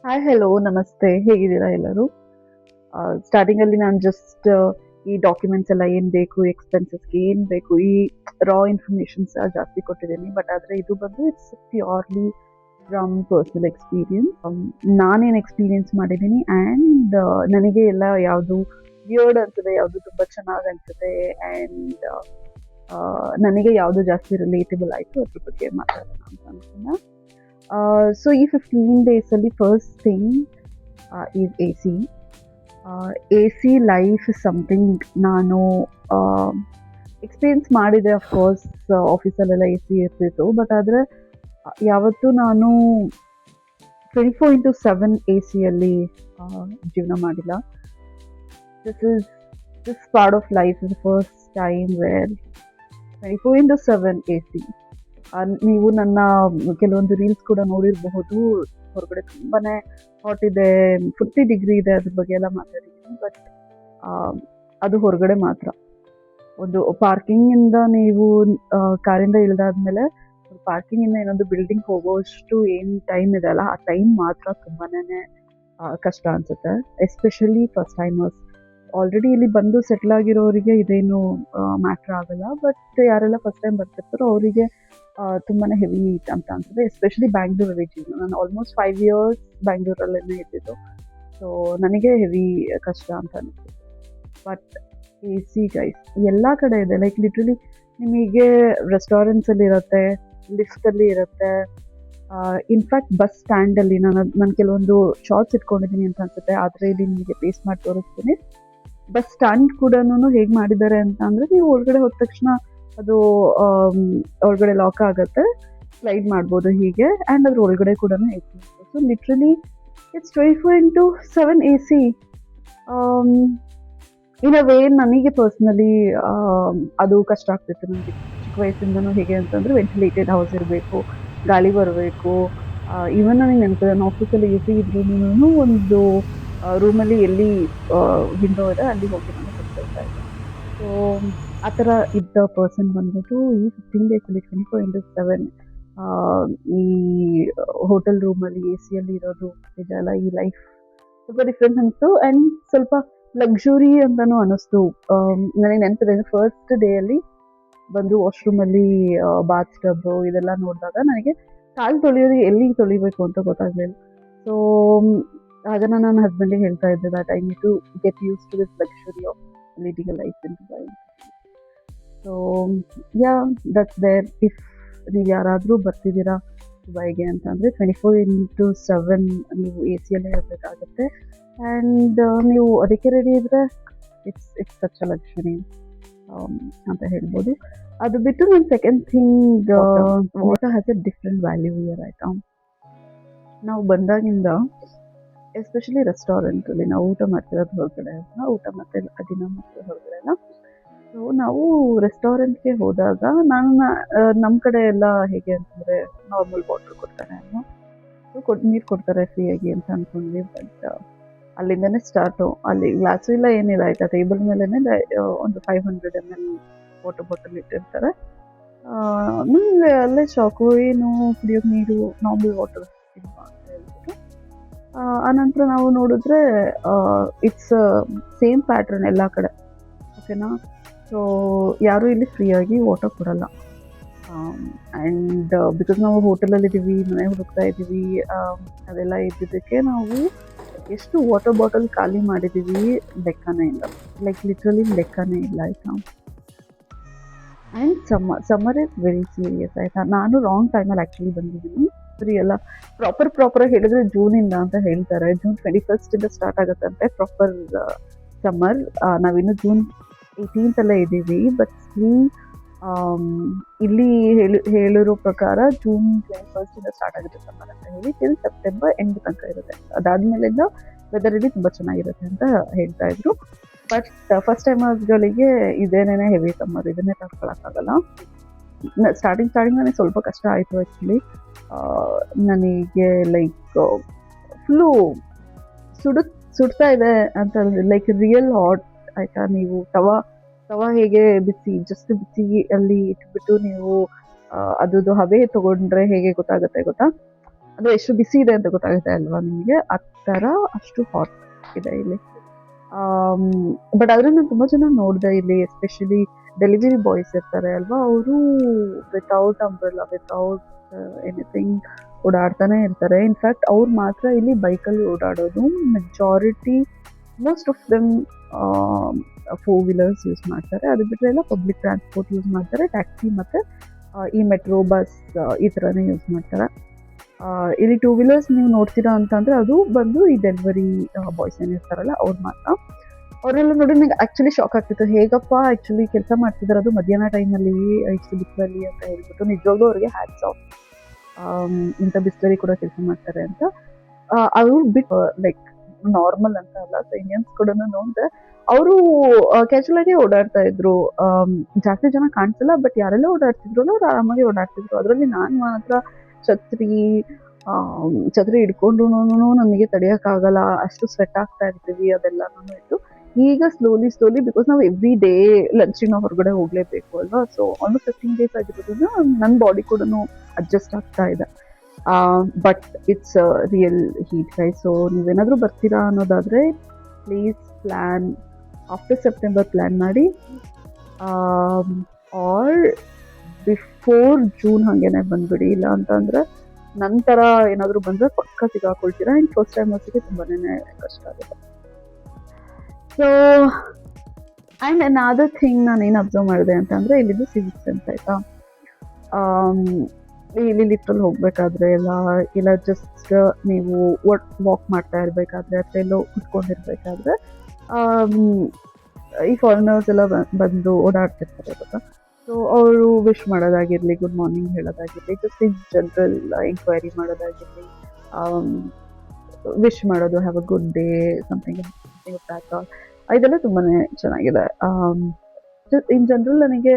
Hi hello ನಮಸ್ತೆ ಹೇಗಿದ್ದೀರಾ ಎಲ್ಲರೂ. ಸ್ಟಾರ್ಟಿಂಗ್ ಅಲ್ಲಿ ನಾನು ಜಸ್ಟ್ ಈ ಡಾಕ್ಯುಮೆಂಟ್ಸ್ ಎಲ್ಲ ಏನ್ ಬೇಕು, ಎಕ್ಸ್ಪೆನ್ಸಸ್ಗೆ ಏನ್ ಬೇಕು, ಈ ರಾ ಇನ್ಫಾರ್ಮೇಶನ್ಸ್ ಜಾಸ್ತಿ ಕೊಟ್ಟಿದ್ದೀನಿ. ಬಟ್ ಆದ್ರೆ ಇದು ಬಂದು it's purely from personal experience. ನಾನೇನ್ ಎಕ್ಸ್ಪೀರಿಯನ್ಸ್ ಮಾಡಿದ್ದೀನಿ ಆ್ಯಂಡ್ ನನಗೆ ಎಲ್ಲ ಯಾವುದು ವಿಯರ್ಡ್ ಅನ್ಸುತ್ತೆ, ಯಾವುದು ತುಂಬಾ ಚೆನ್ನಾಗಿ ಅನ್ಸುತ್ತೆ ಆ್ಯಂಡ್ ನನಗೆ ಯಾವುದು ಜಾಸ್ತಿ ರಿಲೇಟಬಲ್ ಆಯಿತು ಅದ್ರ ಬಗ್ಗೆ ಮಾತಾಡೋಣ ಅಂತ ಅನ್ಕೊಂಡೆ. ಸೊ ಈ 15 ಡೇಸ್ ಅಲ್ಲಿ first thing is A C. A C life is something ನಾನು ಎಕ್ಸ್ಪೀರಿಯನ್ಸ್ ಮಾಡಿದೆ. ಅಫ್ಕೋರ್ಸ್ ಆಫೀಸಲ್ಲೆಲ್ಲ ಎ ಸಿ ಇರ್ತಿತ್ತು, ಬಟ್ ಆದರೆ ಯಾವತ್ತೂ ನಾನು 24/7 ಎ ಸಿಯಲ್ಲಿ ಜೀವನ ಮಾಡಿಲ್ಲ. This part of life is the first time where 24/7 A C. ನೀವು ನನ್ನ ಕೆಲವೊಂದು ರೀಲ್ಸ್ ಕೂಡ ನೋಡಿರಬಹುದು. ಹೊರಗಡೆ ತುಂಬಾನೇ ಹಾಟ್ ಇದೆ, 40 ಡಿಗ್ರಿ ಇದೆ, ಅದ್ರ ಬಗ್ಗೆ ಎಲ್ಲ ಮಾತಾಡಿದ್ದೀನಿ. ಬಟ್ ಅದು ಹೊರಗಡೆ ಮಾತ್ರ. ಒಂದು ಪಾರ್ಕಿಂಗ್ ಇಂದ ನೀವು ಕಾರಿಂದ ಇಳಿದಾದ್ಮೇಲೆ ಪಾರ್ಕಿಂಗ್ ಇಂದ ಇನ್ನೊಂದು ಬಿಲ್ಡಿಂಗ್ ಹೋಗೋಷ್ಟು ಏನ್ ಟೈಮ್ ಇದೆ ಅಲ್ಲ, ಆ ಟೈಮ್ ಮಾತ್ರ ತುಂಬಾನೇ ಕಷ್ಟ ಅನ್ಸುತ್ತೆ. Especially first timers. ಆಲ್ರೆಡಿ ಇಲ್ಲಿ ಬಂದು ಸೆಟ್ಲ್ ಆಗಿರೋರಿಗೆ ಇದೇನು ಮ್ಯಾಟ್ರ್ ಆಗಲ್ಲ. ಬಟ್ ಯಾರೆಲ್ಲ ಫಸ್ಟ್ ಟೈಮ್ ಬರ್ತಿರ್ತಾರೋ ಅವರಿಗೆ ತುಂಬಾನೇ ಹೆವಿ ಅಂತ ಅನ್ಸುತ್ತೆ. ಎಸ್ಪೆಷಲಿ ಬ್ಯಾಂಗ್ಳೂರಲ್ಲಿ ಜೀವನ. ನಾನು ಆಲ್ಮೋಸ್ಟ್ 5 ಇಯರ್ಸ್ ಬ್ಯಾಂಗ್ಳೂರಲ್ಲೇ ಇದ್ದಿದ್ದು. ಸೊ ನನಗೆ ಹೆವಿ ಕಷ್ಟ ಅಂತ ಅನಿಸ್ತು. ಬಟ್ ಎ ಸಿ ಗೈಸ್ ಎಲ್ಲ ಕಡೆ ಇದೆ. ಲೈಕ್ ಲಿಟ್ರಲಿ ನಿಮಗೆ ರೆಸ್ಟೋರೆಂಟ್ಸಲ್ಲಿ ಇರುತ್ತೆ, ಲಿಫ್ಟಲ್ಲಿ ಇರುತ್ತೆ. ಇನ್ಫ್ಯಾಕ್ಟ್ ಬಸ್ ಸ್ಟ್ಯಾಂಡಲ್ಲಿ ನಾನು ಕೆಲವೊಂದು ಶಾರ್ಟ್ಸ್ ಇಟ್ಕೊಂಡಿದ್ದೀನಿ ಅಂತ ಅನ್ಸುತ್ತೆ, ಆದರೆ ಇಲ್ಲಿ ನಿಮಗೆ ಪೇಸ್ಟ್ ಮಾಡಿ ತೋರಿಸ್ತೀನಿ. ಬಸ್ ಸ್ಟ್ಯಾಂಡ್ ಕೂಡ ಹೇಗೆ ಮಾಡಿದ್ದಾರೆ ಅಂತ ಅಂದರೆ, ನೀವು ಒಳಗಡೆ ಹೋದ ತಕ್ಷಣ ಅದು ಒಳಗಡೆ ಲಾಕ್ ಆಗುತ್ತೆ, ಸ್ಲೈಡ್ ಮಾಡ್ಬೋದು ಹೀಗೆ, ಆ್ಯಂಡ್ ಅದ್ರ ಒಳಗಡೆ ಕೂಡ A C. So literally it's 24/7 A C. In a way ನನಗೆ ಪರ್ಸ್ನಲಿ ಅದು ಕಷ್ಟ ಆಗ್ತಿತ್ತು. ನನಗೆ ಚಿಕ್ಕ ವಯಸ್ಸಿಂದನೂ ಹೇಗೆ ಅಂತಂದರೆ ವೆಂಟಿಲೇಟೆಡ್ ಹೌಸ್ ಇರಬೇಕು, ಗಾಳಿ ಬರಬೇಕು. ಈವನ್ ನನಗೆ ನೆನಪಿದೆ, ನಾನು ಆಫೀಸಲ್ಲಿ ಎ ಸಿ ಇದ್ರೂ ಒಂದು ರೂಮಲ್ಲಿ ಎಲ್ಲಿ ವಿಂಡೋ ಇದೆ ಅಲ್ಲಿ ಹೋಗಿ ನಾನು ಕೂತ್ಕೊಳ್ತಾ ಇದ್ದೆ. ಸೊ ಆ ಥರ ಇದ್ದ ಪರ್ಸನ್ ಬಂದ್ಬಿಟ್ಟು ಈ 15 ಡೇಸಲ್ಲಿ 24/7 ಈ ಹೋಟೆಲ್ ರೂಮಲ್ಲಿ ಎ ಸಿಯಲ್ಲಿ ಇರೋದು ಇದೆಲ್ಲ, ಈ ಲೈಫ್ ಸ್ವಲ್ಪ ಡಿಫ್ರೆಂಟ್ ಅನಿಸ್ತು. ಆ್ಯಂಡ್ ಸ್ವಲ್ಪ ಲಕ್ಸುರಿ ಅಂತಲೂ ಅನ್ನಿಸ್ತು. ನನಗೆ ನೆನಪಿದೆ, ಫಸ್ಟ್ ಡೇಯಲ್ಲಿ ಬಂದು ವಾಶ್ರೂಮಲ್ಲಿ ಬಾತ್ ಟಬ್ ಇದೆಲ್ಲ ನೋಡಿದಾಗ ನನಗೆ ಕಾಲು ತೊಳೆಯೋದು ಎಲ್ಲಿಗೆ ತೊಳಿಬೇಕು ಅಂತ ಗೊತ್ತಾಗಲಿಲ್ಲ. ಸೊ ಆಗ ನಾನು ನನ್ನ ಹಸ್ಬೆಂಡಿಗೆ ಹೇಳ್ತಾ ಇದ್ದೆ that I need to get use to this luxury of leading a life in Dubai. So yeah that's there. If ನೀವು ಯಾರಾದರೂ ಬರ್ತಿದ್ದೀರಾ ದುಬೈಗೆ ಅಂತಂದರೆ 24/7 ನೀವು ಎ ಸಿಯಲ್ಲೇ ಇರಬೇಕಾಗತ್ತೆ. ಆ್ಯಂಡ್ ನೀವು ಅದಕ್ಕೆ ರೆಡಿ ಇದ್ದರೆ ಇಟ್ಸ್ ಸಚ್ ಅ ಲಕ್ಸುರಿ ಅಂತ ಹೇಳ್ಬೋದು. ಅದು ಬಿಟ್ಟು ನನ್ನ second thing, water has A different value year. ಆಯಿತಾ, ನಾವು ಬಂದಾಗಿಂದ ಎಸ್ಪೆಷಲಿ ರೆಸ್ಟೋರೆಂಟಲ್ಲಿ ನಾವು ಊಟ ಮಾಡ್ತಿರೋದು ಹೊರಗಡೆ ಅಲ್ಲ, ಊಟ ಮತ್ತೆ ದಿನ ಮಾಡ್ತಿರೋದು ಹೊರಗಡೆ ಅಲ್ಲ. ಸೊ ನಾವು ರೆಸ್ಟೋರೆಂಟ್ಗೆ ಹೋದಾಗ ನಮ್ಮ ಕಡೆ ಎಲ್ಲ ಹೇಗೆ ಅಂತಂದರೆ ನಾರ್ಮಲ್ ವಾಟರ್ ಕೊಡ್ತಾರೆ ಅಲ್ವಾ, ಸೊ ನೀರು ಕೊಡ್ತಾರೆ ಫ್ರೀಯಾಗಿ ಅಂತ ಅಂದ್ಕೊಂಡ್ವಿ. ಬಟ್ ಅಲ್ಲಿಂದನೇ ಸ್ಟಾರ್ಟು. ಅಲ್ಲಿ ಗ್ಲಾಸು ಇಲ್ಲ ಏನಿಲ್ಲ, ಆಯಿತಾ, ಟೇಬಲ್ ಮೇಲೇ ಒಂದು 500 ml ವಾಟರ್ ಬಾಟಲ್ ಇಟ್ಟಿರ್ತಾರೆ. ನನಗೆ ಅಲ್ಲೇ ಶಾಕು, ಏನು ಕುಡಿಯೋಕೆ ನೀರು, ನಾರ್ಮಲ್ ವಾಟರ್ ಅಂತ ಹೇಳ್ಬಿಟ್ಟು. ಆನಂತರ ನಾವು ನೋಡಿದ್ರೆ ಇಟ್ಸ್ ಸೇಮ್ ಪ್ಯಾಟ್ರನ್ ಎಲ್ಲ ಕಡೆ, ಓಕೆನಾ. ಸೊ ಯಾರೂ ಇಲ್ಲಿ ಫ್ರೀಯಾಗಿ ವಾಟರ್ ಕೊಡಲ್ಲ. ಆ್ಯಂಡ್ ಬಿಕಾಸ್ ನಾವು ಹೋಟೆಲಲ್ಲಿದ್ದೀವಿ, ಮನೆ ಹುಡುಕ್ತಾ ಇದ್ದೀವಿ, ಅದೆಲ್ಲ ಇದ್ದಿದ್ದಕ್ಕೆ ನಾವು ಎಷ್ಟು ವಾಟರ್ ಬಾಟಲ್ ಖಾಲಿ ಮಾಡಿದ್ದೀವಿ ಲೆಕ್ಕನೇ ಇಲ್ಲ. ಲೈಕ್ ಲಿಟ್ರಲಿ ಲೆಕ್ಕನೇ ಇಲ್ಲ, ಆಯಿತಾ. And summer is very serious, ಆಯಿತಾ. ನಾನು ರಾಂಗ್ ಟೈಮಲ್ಲಿ ಆ್ಯಕ್ಚುಲಿ ಬಂದಿದ್ದೀನಿ. ಫ್ರೀ ಎಲ್ಲ ಪ್ರಾಪರಾಗಿ ಹೇಳಿದ್ರೆ ಜೂನಿಂದ ಅಂತ ಹೇಳ್ತಾರೆ. ಜೂನ್ 21 ಸ್ಟಾರ್ಟ್ ಆಗುತ್ತಂತೆ ಪ್ರಾಪರ್ ಸಮ್ಮರ್. ನಾವಿನ್ನು ಜೂನ್ 18 ಇದ್ದೀವಿ. ಬಟ್ ಇಲ್ಲಿ ಹೇಳಿರೋ ಪ್ರಕಾರ ಜೂನ್ 21 ಸ್ಟಾರ್ಟ್ ಆಗುತ್ತೆ ಸಮ್ಮರ್ ಅಂತ ಹೇಳಿ, ಟಿಲ್ ಸೆಪ್ಟೆಂಬರ್ ಎಂಡ್ ತನಕ ಇರುತ್ತೆ. ಅದಾದ್ಮೇಲಿಂದ ವೆದರ್ ಇಲ್ಲಿ ತುಂಬ ಚೆನ್ನಾಗಿರುತ್ತೆ ಅಂತ ಹೇಳ್ತಾ ಇದ್ರು. ಬಟ್ ಫಸ್ಟ್ ಟೈಮರ್ಸ್ಗಳಿಗೆ ಇದೇನೇ ಹೆವಿ ಸಮ್ಮರ್, ಇದನ್ನೇ ತಡ್ಕೊಳಕ್ಕಾಗಲ್ಲ. ಸ್ಟಾರ್ಟಿಂಗ್ ನನಗೆ ಸ್ವಲ್ಪ ಕಷ್ಟ ಆಯಿತು ಆ್ಯಕ್ಚುಲಿ. ನನಗೆ ಲೈಕ್ ಫುಲ್ಲು ಸುಡ್ತಾ ಇದೆ ಅಂತ, ಲೈಕ್ ರಿಯಲ್ ಹಾಟ್, ಆಯಿತಾ. ನೀವು ತವ ಹೇಗೆ ಜಸ್ಟ್ ಬಿಸಿ ಅಲ್ಲಿ ಇಟ್ಬಿಟ್ಟು ನೀವು ಅದ್ರದ್ದು ಹಬೆ ತೊಗೊಂಡ್ರೆ ಹೇಗೆ ಗೊತ್ತಾಗುತ್ತೆ ಗೊತ್ತಾ, ಅಂದ್ರೆ ಎಷ್ಟು ಬಿಸಿ ಇದೆ ಅಂತ ಗೊತ್ತಾಗುತ್ತೆ ಅಲ್ವಾ ನಿಮಗೆ, ಆ ಥರ ಅಷ್ಟು ಹಾಟ್ ಇದೆ ಇಲ್ಲಿ. ಬಟ್ ಆದ್ರೆ ನಾನು ತುಂಬಾ ಜನ ನೋಡಿದೆ ಇಲ್ಲಿ, ಎಸ್ಪೆಷಲಿ ಡೆಲಿವರಿ ಬಾಯ್ಸ್ ಇರ್ತಾರೆ ಅಲ್ವಾ, ಅವರು ವಿತೌಟ್ ಅಂಬ್ರೆಲಾ, ವಿತೌಟ್ ಎನಿಥಿಂಗ್ ಓಡಾಡ್ತಾನೆ ಇರ್ತಾರೆ. ಇನ್ಫ್ಯಾಕ್ಟ್ ಅವ್ರು ಮಾತ್ರ ಇಲ್ಲಿ ಬೈಕಲ್ಲಿ ಓಡಾಡೋದು. Majority most of them 4 wheelers use ಮಾಡ್ತಾರೆ. ಅದು ಬಿಟ್ಟರೆ ಎಲ್ಲ ಪಬ್ಲಿಕ್ ಟ್ರಾನ್ಸ್ಪೋರ್ಟ್ ಯೂಸ್ ಮಾಡ್ತಾರೆ, ಟ್ಯಾಕ್ಸಿ ಮತ್ತು ಈ ಮೆಟ್ರೋ ಬಸ್ ಈ ಥರನೇ ಯೂಸ್ ಮಾಡ್ತಾರೆ. ಇಲ್ಲಿ 2 ವೀಲರ್ಸ್ ನೀವು ನೋಡ್ತೀರಾ ಅಂತಂದರೆ ಅದು ಬಂದು ಈ ಡೆಲಿವರಿ ಬಾಯ್ಸ್ ಏನಿರ್ತಾರಲ್ಲ ಅವ್ರು ಮಾತ್ರ. ಅವರೆಲ್ಲ ನೋಡಿ ನಂಗೆ ಆ್ಯಕ್ಚುಲಿ ಶಾಕ್ ಆಗ್ತಿತ್ತು, ಹೇಗಪ್ಪ ಆ್ಯಕ್ಚುಲಿ ಕೆಲಸ ಮಾಡ್ತಿದ್ದಾರೆ ಅದು ಮಧ್ಯಾಹ್ನ ಟೈಮಲ್ಲಿ ಇಷ್ಟು ಬಿಸಿಲಲ್ಲಿ ಅಂತ ಹೇಳ್ಬಿಟ್ಟು. ನಿಜವಾಗ್ಲೂ ಅವ್ರಿಗೆ ಹ್ಯಾಟ್ಸ್ ಆಫ್, ಇಂಥ ಬಿಸಿಲಲ್ಲಿ ಕೂಡ ಕೆಲಸ ಮಾಡ್ತಾರೆ ಅಂತ. ಅವರು ಬಿಟ್ಟು ಲೈಕ್ ನಾರ್ಮಲ್ ಅಂತ ಅಲ್ಲ, ಸೊ ಇಂಡಿಯನ್ಸ್ ಕೂಡ ನೋಡಿದೆ ಅವರು ಕ್ಯಾಶುವಲ್ ಆಗಿ ಓಡಾಡ್ತಾ ಇದ್ರು. ಜಾಸ್ತಿ ಜನ ಕಾಣಿಸಲ್ಲ, ಬಟ್ ಯಾರೆಲ್ಲ ಓಡಾಡ್ತಿದ್ರು ಅವ್ರು ಆರಾಮಾಗಿ ಓಡಾಡ್ತಿದ್ರು. ಅದರಲ್ಲಿ ನಾನು ಮಾತ್ರ ಛತ್ರಿ ಹಿಡ್ಕೊಂಡು ನಮಗೆ ತಡೆಯೋಕ್ಕಾಗಲ್ಲ, ಅಷ್ಟು ಸ್ವೆಟ್ ಆಗ್ತಾ ಇರ್ತೀವಿ, ಅದೆಲ್ಲನೂ ಇತ್ತು. ಈಗ ಸ್ಲೋಲಿ ಬಿಕಾಸ್ ನಾವು ಎವ್ರಿ ಡೇ ಲಂಚಿನ ಹೊರಗಡೆ ಹೋಗಲೇಬೇಕು ಅಲ್ವಾ, ಸೊ ಆಲ್ಮೋಸ್ಟ್ 15 ಡೇಸ್ ಆಗಿರೋದ್ರಿಂದ ನನ್ನ ಬಾಡಿ ಕೂಡ ಅಡ್ಜಸ್ಟ್ ಆಗ್ತಾ ಇದೆ. But it's real heat guys. So ನೀವೇನಾದರೂ ಬರ್ತೀರಾ ಅನ್ನೋದಾದರೆ please plan after September plan ಮಾಡಿ, ಆರ್ ಬಿಫೋರ್ ಜೂನ್ ಹಾಗೇನೆ ಬಂದ್ಬಿಡಿ. ಇಲ್ಲ ಅಂತಂದರೆ ನಂತರ ಏನಾದರೂ ಬಂದರೆ ಪಕ್ಕ ಸಿಗಾಕೊಳ್ತೀರಾ. ಇನ್ನು ಫಸ್ಟ್ ಟೈಮ್ ವರ್ಷಕ್ಕೆ ತುಂಬಾನೇ ಕಷ್ಟ ಆಗುತ್ತೆ. ಸೊ ಆ್ಯಂಡ್ ಅನಾದರ್ ಥಿಂಗ್ ನಾನು ಏನು ಅಬ್ಸರ್ವ್ ಮಾಡಿದೆ ಅಂತಂದರೆ ಇಲ್ಲಿದ್ದು ಸಿವಿಕ್ ಸೆನ್ಸ್ ಆಯಿತಾ. ಇಲ್ಲಿ ಲಿಫ್ಟಲ್ಲಿ ಹೋಗಬೇಕಾದ್ರೆ ಇಲ್ಲ ಜಸ್ಟ್ ನೀವು ವಾಕ್ ಮಾಡ್ತಾ ಇರಬೇಕಾದ್ರೆ ಅಥವಾ ಎಲ್ಲೋ ಕುತ್ಕೊಂಡಿರ್ಬೇಕಾದ್ರೆ ಈ ಫಾರಿನರ್ಸ್ ಎಲ್ಲ ಬಂದು ಓಡಾಡ್ತಿರ್ತಾರೆ ಗೊತ್ತಾ. ಸೊ ಅವರು ವಿಶ್ ಮಾಡೋದಾಗಿರಲಿ, ಗುಡ್ ಮಾರ್ನಿಂಗ್ ಹೇಳೋದಾಗಿರಲಿ, ಜಸ್ಟ್ ಇನ್ ಜನರಲ್ ಎಂಕ್ವೈರಿ ಮಾಡೋದಾಗಿರಲಿ, ವಿಶ್ ಮಾಡೋದು, have a good day, something ಇದೆಲ್ಲ ತುಂಬಾ ಚೆನ್ನಾಗಿದೆ. ಇನ್ ಜನರಲ್ ನನಗೆ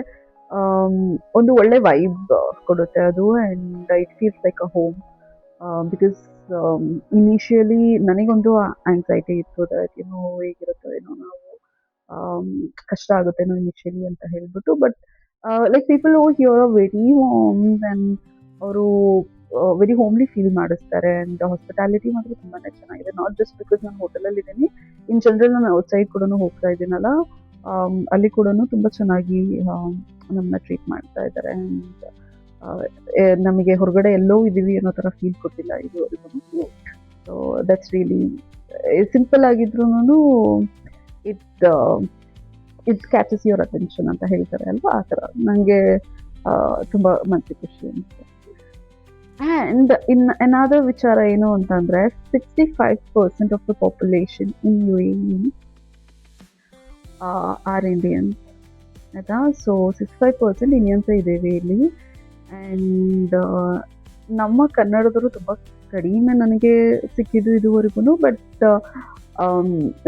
ಒಂದು ಒಳ್ಳೆ ವೈಬ್ ಕೊಡುತ್ತೆ ಅದು. And it feels like a home. Because initially ನನಗೊಂದು ಆಂಗ್ಸೈಟಿ ಇತ್ತು, ದಟ್ ಏನೋ ಹೇಗಿರುತ್ತೋ ಏನೋ, ನಾವು ಕಷ್ಟ ಆಗುತ್ತೇನೋ ಇನಿಷಿಯಲಿ ಅಂತ ಹೇಳ್ಬಿಟ್ಟು. But like people over here are very warm and ಅವರು ವೆರಿ ಹೋಮ್ಲಿ ಫೀಲ್ ಮಾಡಿಸ್ತಾರೆ. ಆ್ಯಂಡ್ ಹಾಸ್ಪಿಟಾಲಿಟಿ ಮಾತ್ರ ತುಂಬಾ ಚೆನ್ನಾಗಿದೆ. ನಾಟ್ ಜಸ್ಟ್ ಬಿಕಾಸ್ ನಾನು ಹೋಟೆಲಲ್ಲಿ ಇದ್ದೀನಿ, ಇನ್ ಜನರಲ್ ನಾನು ಔಟ್ಸೈಡ್ ಕೂಡ ಹೋಗ್ತಾ ಇದ್ದೀನಲ್ಲ, ಅಲ್ಲಿ ಕೂಡ ತುಂಬ ಚೆನ್ನಾಗಿ ನಮ್ಮನ್ನ ಟ್ರೀಟ್ ಮಾಡ್ತಾ ಇದ್ದಾರೆ. ಆ್ಯಂಡ್ ನಮಗೆ ಹೊರಗಡೆ ಎಲ್ಲೋ ಇದ್ದೀವಿ ಅನ್ನೋ ಥರ ಫೀಲ್ ಕೊಟ್ಟಿಲ್ಲ ಇದುವರೆಗೂ. ಸೊ ದಟ್ಸ್ ರಿಯಲಿ ಸಿಂಪಲ್ ಆಗಿದ್ರೂ ಇಟ್ ಕ್ಯಾಚಸ್ ಯುವರ್ ಅಟೆನ್ಷನ್ ಅಂತ ಹೇಳ್ತಾರೆ ಅಲ್ವಾ, ಆ ಥರ ನನಗೆ ತುಂಬ ಮನಸ್ಸಿಗೆ ಖುಷಿ ಅನಿಸುತ್ತೆ. ಆ್ಯಂಡ್ ಅನಾದರ್ ವಿಚಾರ ಏನು ಅಂತಂದರೆ 65% of the population in UAE are Indians ಆಯಿತಾ. ಸೊ 65% ಇಂಡಿಯನ್ಸೇ ಇದ್ದೇವೆ ಇಲ್ಲಿ. ಆ್ಯಂಡ್ ನಮ್ಮ ಕನ್ನಡದವರು ತುಂಬ ಕಡಿಮೆ ನನಗೆ ಸಿಕ್ಕಿದ್ದು ಇದುವರೆಗೂ. ಬಟ್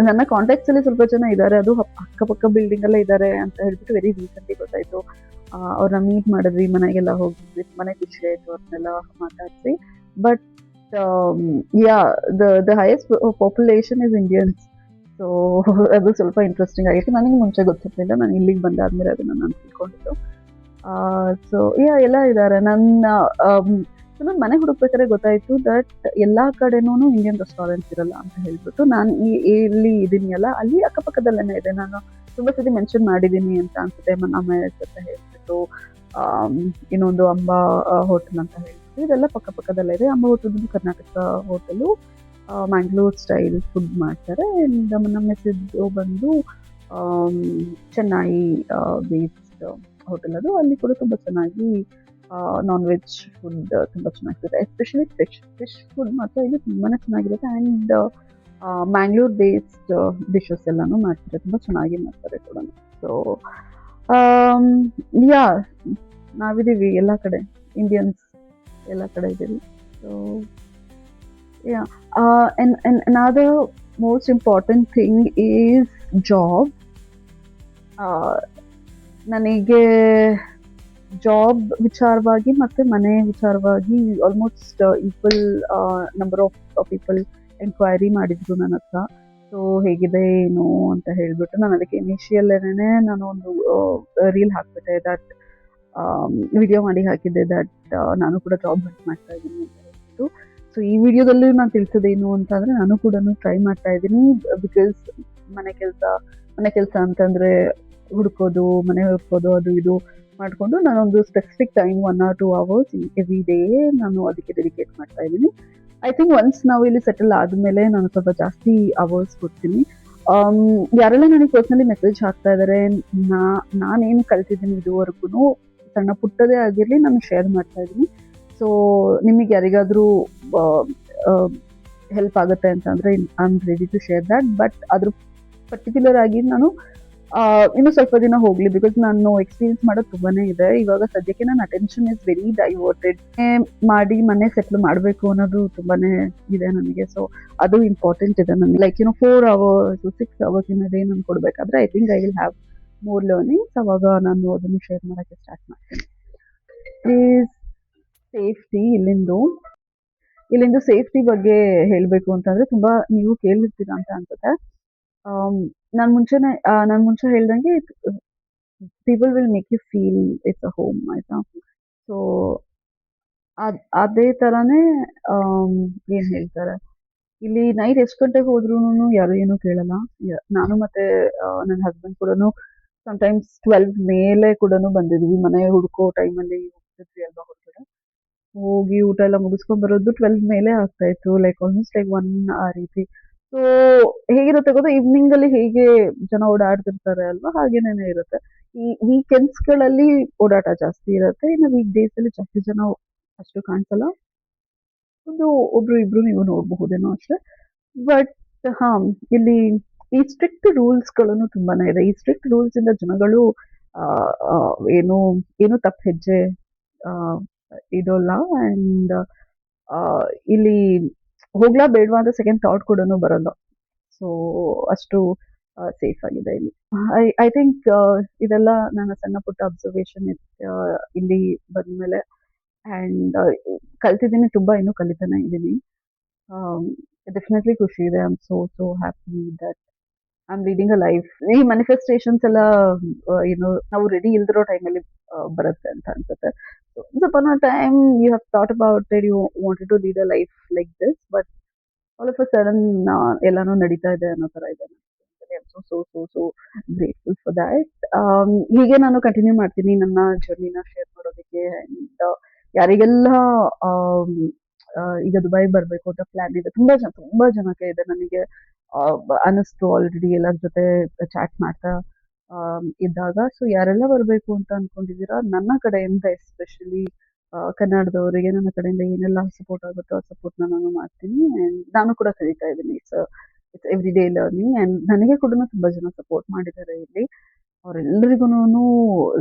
ನನ್ನ ಕಾಂಟ್ಯಾಕ್ಟ್ಸಲ್ಲಿ ಸ್ವಲ್ಪ ಜನ ಇದ್ದಾರೆ, ಅದು ಅಕ್ಕಪಕ್ಕ ಬಿಲ್ಡಿಂಗಲ್ಲೇ ಇದ್ದಾರೆ ಅಂತ ಹೇಳ್ಬಿಟ್ಟು ವೆರಿ ರೀಸೆಂಟ್ಲಿ ಗೊತ್ತಾಯಿತು. ಅವ್ರನ್ನ ಮೀಟ್ ಮಾಡಿದ್ವಿ, ಮನೆಗೆಲ್ಲ ಹೋಗಿದ್ವಿ, ತುಂಬಾ ಖುಷಿ ಆಯಿತು ಅವ್ರನ್ನೆಲ್ಲ ಮಾತಾಡಿಸಿ. But yeah the highest population is Indians. So ಅದು ಸ್ವಲ್ಪ ಇಂಟ್ರೆಸ್ಟಿಂಗ್ ಆಗಿತ್ತು, ನನಗೆ ಮುಂಚೆ ಗೊತ್ತಿರಲಿಲ್ಲ. ನಾನು ಇಲ್ಲಿಗೆ ಬಂದಾದ್ಮೇಲೆ ಅದನ್ನು ನಾನು ತಿಳ್ಕೊಂಡಿದ್ದು. ಸೊ ಎಲ್ಲ ಇದ್ದಾರೆ. ನನ್ನ ಮನೆ ಹುಡುಕ್ಬೇಕಾದ್ರೆ ಗೊತ್ತಾಯಿತು ದಟ್ ಎಲ್ಲ ಕಡೆನೂ ಇಂಡಿಯನ್ ರೆಸ್ಟೋರೆಂಟ್ಸ್ ಇರಲ್ಲ ಅಂತ ಹೇಳ್ಬಿಟ್ಟು. ನಾನು ಇಲ್ಲಿ ಇದ್ದೀನಿ ಅಲ್ಲ, ಅಲ್ಲಿ ಅಕ್ಕಪಕ್ಕದಲ್ಲೇ ಇದೆ. ನಾನು ತುಂಬ ಸತಿ ಮೆನ್ಷನ್ ಮಾಡಿದ್ದೀನಿ ಅಂತ ಅನ್ಸುತ್ತೆ, ಮನಾಮೇಸ್ ಅಂತ ಹೇಳ್ಬಿಟ್ಟು, ಇನ್ನೊಂದು ಅಂಬಾ ಹೋಟೆಲ್ ಅಂತ ಹೇಳ್ಬಿಟ್ಟು, ಇದೆಲ್ಲ ಪಕ್ಕಪಕ್ಕದಲ್ಲೇ ಇದೆ. Amba hotel Karnataka hotel, Mangalore style food ಮಾಡ್ತಾರೆ. ಆ್ಯಂಡ್ ಮನಾಮೇಸ್ ಬಂದು ಚೆನ್ನೈ ಬೇಸ್ಡ್ ಹೋಟೆಲ್ ಅದು. ಅಲ್ಲಿ ಕೂಡ ತುಂಬ ಚೆನ್ನಾಗಿ ನಾನ್ ವೆಜ್ ಫುಡ್ ತುಂಬ ಚೆನ್ನಾಗಿರುತ್ತೆ, ಎಸ್ಪೆಷಲಿ ಫಿಶ್ ಫುಡ್ ಮಾತ್ರ ಇಲ್ಲಿ ತುಂಬಾ ಚೆನ್ನಾಗಿರುತ್ತೆ. ಆ್ಯಂಡ್ ಮ್ಯಾಂಗ್ಳೂರ್ ಬೇಸ್ಡ್ ಡಿಶಸ್ ಎಲ್ಲನೂ ಮಾಡ್ತಾರೆ, ತುಂಬ ಚೆನ್ನಾಗಿ ಮಾಡ್ತಾರೆ ಕೂಡ. ಸೊ ನಾವಿದ್ದೀವಿ ಎಲ್ಲ ಕಡೆ, ಇಂಡಿಯನ್ಸ್ ಎಲ್ಲ ಕಡೆ ಇದ್ದೀವಿ. So another most important thing is job. ನನಗೆ ಜಾಬ್ ವಿಚಾರವಾಗಿ ಮತ್ತು ಮನೆ ವಿಚಾರವಾಗಿ almost equal number of people enquiry ಮಾಡಿದ್ರು ನನ್ನ ಹತ್ರ. ಸೊ ಹೇಗಿದೆ ಏನು ಅಂತ ಹೇಳ್ಬಿಟ್ಟು ನಾನು ಅದಕ್ಕೆ ಇನಿಷಿಯಲ್ಲೇನೆ ನಾನು ಒಂದು ರೀಲ್ ಹಾಕ್ಬಿಟ್ಟೆ, ದಟ್ ವಿಡಿಯೋ ಮಾಡಿ ಹಾಕಿದ್ದೆ, ದಟ್ ನಾನು ಕೂಡ ಜಾಬ್ ಮಾಡ್ತಾ ಇದ್ದೀನಿ ಅಂತ ಹೇಳ್ಬಿಟ್ಟು. ಸೊ ಈ ವಿಡಿಯೋದಲ್ಲಿ ನಾನು ತಿಳಿಸೋದೇನು ಅಂತಂದ್ರೆ ನಾನು ಕೂಡ ಟ್ರೈ ಮಾಡ್ತಾ ಇದ್ದೀನಿ. ಬಿಕಾಸ್ ಮನೆ ಕೆಲಸ ಮನೆ ಕೆಲಸ ಅಂತಂದ್ರೆ ಹುಡ್ಕೋದು, ಮನೆ ಹುಡ್ಕೋದು, ಅದು ಇದು ಮಾಡಿಕೊಂಡು ನಾನೊಂದು specific time 1 or 2 hours every day ನಾನು ಅದಕ್ಕೆ ಡೆಡಿಕೇಟ್ ಮಾಡ್ತಾ ಇದ್ದೀನಿ. ಐ ಥಿಂಕ್ ಒನ್ಸ್ ನಾವು ಇಲ್ಲಿ ಸೆಟಲ್ ಆದಮೇಲೆ ನಾನು ಸ್ವಲ್ಪ ಜಾಸ್ತಿ ಅವರ್ಸ್ ಕೊಡ್ತೀನಿ. ಯಾರೆಲ್ಲ ನನಗೆ ಪರ್ಸ್ನಲಿ ಮೆಸೇಜ್ ಹಾಕ್ತಾ ಇದ್ದಾರೆ, ನಾನೇನು ಕಲ್ತಿದ್ದೀನಿ ಇದುವರೆಗೂ ಸಣ್ಣ ಪುಟ್ಟದೇ ಆಗಿರಲಿ ನಾನು ಶೇರ್ ಮಾಡ್ತಾ ಇದ್ದೀನಿ. ಸೊ ನಿಮಗೆ ಯಾರಿಗಾದರೂ ಹೆಲ್ಪ್ ಆಗುತ್ತೆ ಅಂತಂದರೆ I am ready to share that. But ಅದ್ರ ಪರ್ಟಿಕ್ಯುಲರ್ ಆಗಿ ನಾನು ಇನ್ನೂ ಸ್ವಲ್ಪ ದಿನ ಹೋಗಲಿ, ಬಿಕಾಸ್ ನಾನು ಎಕ್ಸ್ಪೀರಿಯನ್ಸ್ ಮಾಡೋದು ತುಂಬಾ ಇದೆ. ಇವಾಗ ಸದ್ಯಕ್ಕೆ ನನ್ನ ಅಟೆನ್ಷನ್ ಇಸ್ ವೆರಿ ಡೈವರ್ಟೆಡ್. ಮಾಡಿ ಮನೆ ಸೆಟ್ಲ್ ಮಾಡಬೇಕು ಅನ್ನೋದು ತುಂಬಾ ಇದೆ ನನಗೆ. ಸೊ ಅದು ಇಂಪಾರ್ಟೆಂಟ್ ಇದೆ ನನಗೆ. ಲೈಕ್ 4 hours 6 hours ಇನ್ ಡೇ ನಾನು ಕೊಡಬೇಕಾದ್ರೆ I think I will have more learnings. ಅವಾಗ ನಾನು ಅದನ್ನು ಶೇರ್ ಮಾಡೋಕ್ಕೆ ಸ್ಟಾರ್ಟ್ ಮಾಡ್ತೀನಿ. ಪ್ಲೀಸ್ ಸೇಫ್ಟಿ, ಇಲ್ಲಿಂದು ಸೇಫ್ಟಿ ಬಗ್ಗೆ ಹೇಳಬೇಕು ಅಂತಂದರೆ ತುಂಬ ನೀವು ಕೇಳಿರ್ತೀರ ಅಂತ ಅನ್ಸುತ್ತೆ. ನಾನು ಮುಂಚೆ ಹೇಳ್ದಂಗೆ people will make you feel it's a home, ಆಯಿತಾ. ಸೊ ಅದೇ ಥರನೇ ಏನು ಹೇಳ್ತಾರೆ, ಇಲ್ಲಿ ನೈಟ್ ಎಷ್ಟು ಗಂಟೆಗೆ ಹೋದ್ರೂ ಯಾರು ಏನೂ ಕೇಳಲ್ಲ. ನಾನು ಮತ್ತು ನನ್ನ ಹಸ್ಬೆಂಡ್ ಕೂಡ ಸಮ್ಟೈಮ್ಸ್ 12 ಮೇಲೆ ಕೂಡ ಬಂದಿದ್ವಿ. ಮನೆ ಹುಡುಕೋ ಟೈಮಲ್ಲಿ ಹೋಗ್ತಿದ್ವಿ ಅಲ್ವಾ ಹೊರಗಡೆ. ಹೋಗಿ ಊಟ ಎಲ್ಲ ಮುಗಿಸ್ಕೊಂಡ್ಬರೋದು 12 ಮೇಲೆ ಆಗ್ತಾಯಿತ್ತು, ಲೈಕ್ ಆಲ್ಮೋಸ್ಟ್ ಲೈಕ್ 1 ಆ ರೀತಿ. ಸೊ ಹೇಗಿರುತ್ತೆ ಗೊತ್ತಾ, ಈವ್ನಿಂಗಲ್ಲಿ ಹೇಗೆ ಜನ ಓಡಾಡ್ತಿರ್ತಾರೆ ಅಲ್ವಾ, ಹಾಗೇನೇ ಇರುತ್ತೆ. ಈ ವೀಕೆಂಡ್ಸ್ಗಳಲ್ಲಿ ಓಡಾಟ ಜಾಸ್ತಿ ಇರುತ್ತೆ, ಇನ್ನು ವೀಕ್ ಡೇಸಲ್ಲಿ ಜಾಸ್ತಿ ಜನ ಅಷ್ಟು ಕಾಣಿಸಲ್ಲ. ಒಬ್ರು ಇಬ್ರು ನೀವು ನೋಡಬಹುದೇನೋ ಅಷ್ಟೇ. ಬಟ್ ಇಲ್ಲಿ ಈ ಸ್ಟ್ರಿಕ್ಟ್ ರೂಲ್ಸ್ಗಳನ್ನು ತುಂಬಾನೇ ಇದೆ. ಈ ಸ್ಟ್ರಿಕ್ಟ್ ರೂಲ್ಸ್ ಇಂದ ಜನಗಳು ಏನು ತಪ್ಪು ಹೆಜ್ಜೆ ಇಡೋಲ್ಲ. ಆ್ಯಂಡ್ ಇಲ್ಲಿ ಹೋಗ್ಲಾ ಬೇಡವಾ ಅಂತ ಸೆಕೆಂಡ್ ಥಾಟ್ ಕೂಡ ಬರಲ್ಲ. ಸೊ ಅಷ್ಟು ಸೇಫ್ ಆಗಿದೆ ಇಲ್ಲಿ. ಐ ಥಿಂಕ್ ಇದೆಲ್ಲ ನನ್ನ ಸಣ್ಣ ಪುಟ್ಟ ಅಬ್ಸರ್ವೇಷನ್ ಇಲ್ಲಿ ಬಂದಮೇಲೆ. ಆ್ಯಂಡ್ ಕಲ್ತಿದ್ದೀನಿ, ತುಂಬ ಇನ್ನೂ ಕಲಿತಾನೆ ಇದ್ದೀನಿ. ಡೆಫಿನೆಟ್ಲಿ ಖುಷಿ ಇದೆ. I am so happy that I am leading a life. ಈ ಮ್ಯಾನಿಫೆಸ್ಟೇಷನ್ಸ್ ಎಲ್ಲ ನಾವು ರೆಡಿ ಇಲ್ದಿರೋ ಟೈಮಲ್ಲಿ ಬರುತ್ತೆ ಅಂತ ಅನ್ಸುತ್ತೆ. Once upon a time you have thought about it, you wanted to lead a life like this, but all of a sudden ಎಲ್ಲಾನು ನಡೀತಾ ಇದೆ ಅನ್ನೋ ಥರ ಇದೆ. I am so grateful for that. ಹೀಗೆ ನಾನು ಕಂಟಿನ್ಯೂ ಮಾಡ್ತೀನಿ ನನ್ನ ಜರ್ನಿನ ಶೇರ್ ಮಾಡೋದಕ್ಕೆ. ಆ್ಯಂಡ್ ಯಾರಿಗೆಲ್ಲ ಈಗ ದುಬೈ ಬರಬೇಕು ಅಂತ ಪ್ಲ್ಯಾನ್ ಇದೆ, ತುಂಬ ಜನಕ್ಕೆ ಇದೆ. ನನಗೆ ಅನ್ನಿಸ್ತು ಆಲ್ರೆಡಿ ಎಲ್ಲರ ಜೊತೆ ಚಾಟ್ ಮಾಡ್ತಾ ಇದ್ದಾಗ. ಸೊ ಯಾರೆಲ್ಲ ಬರಬೇಕು ಅಂತ ಅಂದ್ಕೊಂಡಿದ್ದೀರಾ, ನನ್ನ ಕಡೆಯಿಂದ ಎಸ್ಪೆಷಲಿ ಕನ್ನಡದವರಿಗೆ ನನ್ನ ಕಡೆಯಿಂದ ಏನೆಲ್ಲ ಸಪೋರ್ಟ್ ಆಗುತ್ತೋ ಆ ಸಪೋರ್ಟ್ನ ನಾನು ಮಾಡ್ತೀನಿ. ಆ್ಯಂಡ್ ನಾನು ಕೂಡ ಕಲಿತಾ ಇದ್ದೀನಿ. It's every day learning. And ನನಗೆ ಕೂಡ ತುಂಬ ಜನ ಸಪೋರ್ಟ್ ಮಾಡಿದ್ದಾರೆ ಇಲ್ಲಿ. ಅವರೆಲ್ಲರಿಗೂ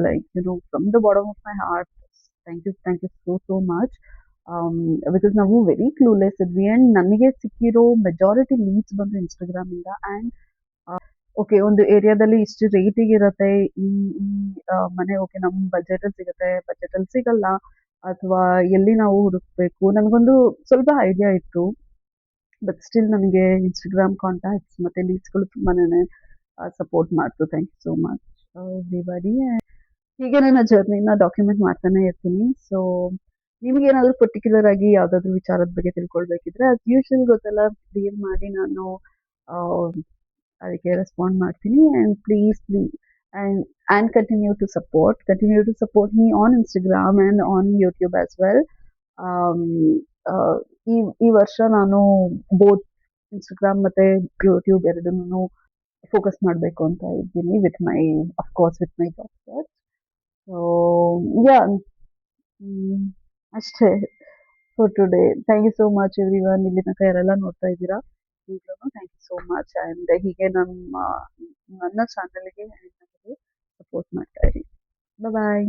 like from the bottom of my heart thank you so much. Because ನಾವು ವೆರಿ ಕ್ಲೂಲೆಸ್ ಇದ್ವಿ. ಆ್ಯಂಡ್ ನನಗೆ ಸಿಕ್ಕಿರೋ ಮೆಜಾರಿಟಿ ಲೀಡ್ಸ್ ಬಂದು ಇನ್ಸ್ಟಾಗ್ರಾಮಿಂದ. ಆ್ಯಂಡ್ ಓಕೆ, ಒಂದು ಏರಿಯಾದಲ್ಲಿ ಇಷ್ಟು ರೇಟಿಗೆ ಇರುತ್ತೆ, ಈ ಮನೆ ಓಕೆ ನಮ್ಮ ಬಜೆಟಲ್ಲಿ ಸಿಗುತ್ತೆ, ಬಜೆಟಲ್ಲಿ ಸಿಗಲ್ಲ, ಅಥವಾ ಎಲ್ಲಿ ನಾವು ಹುಡುಕ್ಬೇಕು, ನನಗೊಂದು ಸ್ವಲ್ಪ ಐಡಿಯಾ ಇತ್ತು. ಬಟ್ ಸ್ಟಿಲ್ ನನಗೆ ಇನ್ಸ್ಟಾಗ್ರಾಮ್ ಕಾಂಟ್ಯಾಕ್ಟ್ಸ್ ಮತ್ತು ಲೀಡ್ಸ್ಗಳು ತುಂಬಾನೇ ಸಪೋರ್ಟ್ ಮಾಡ್ತು. Thank you so much everybody. ಹೀಗೆ ನನ್ನ ಜರ್ನಿನ ಡಾಕ್ಯುಮೆಂಟ್ ಮಾಡ್ತಾನೆ ಇರ್ತೀನಿ. ಸೊ ನಿಮಗೇನಾದರೂ ಪರ್ಟಿಕ್ಯುಲರ್ ಆಗಿ ಯಾವುದಾದ್ರೂ ವಿಚಾರದ ಬಗ್ಗೆ ತಿಳ್ಕೊಳ್ಬೇಕಿದ್ರೆ ಆಸ್ ಯೂಶುವಲ್ ಗೊತ್ತಲ್ಲ, DM ಮಾಡಿ, ನಾನು ಅದಕ್ಕೆ ರೆಸ್ಪಾಂಡ್ ಮಾಡ್ತೀನಿ. And please and continue to support me on Instagram and on YouTube as well. ಈ ವರ್ಷ ನಾನು ಬೋತ್ ಇನ್ಸ್ಟಾಗ್ರಾಮ್ ಮತ್ತು ಯೂಟ್ಯೂಬ್ ಎರಡನ್ನೂ ಫೋಕಸ್ ಮಾಡಬೇಕು ಅಂತ ಇದ್ದೀನಿ, with my job search. So yeah, ಅಷ್ಟೇ for today. Thank you so much everyone. ಇಲ್ಲಿ ತನಕ ಯಾರೆಲ್ಲ ನೋಡ್ತಾ ಇದ್ದೀರಾ, ಈಗಲೂ thank you so much. And ಹೀಗೆ ನನ್ನ ಚಾನಲ್ಗೆ ಸಪೋರ್ಟ್ ಮಾಡ್ತಾ ಇರಿ. ಬಾಯ್.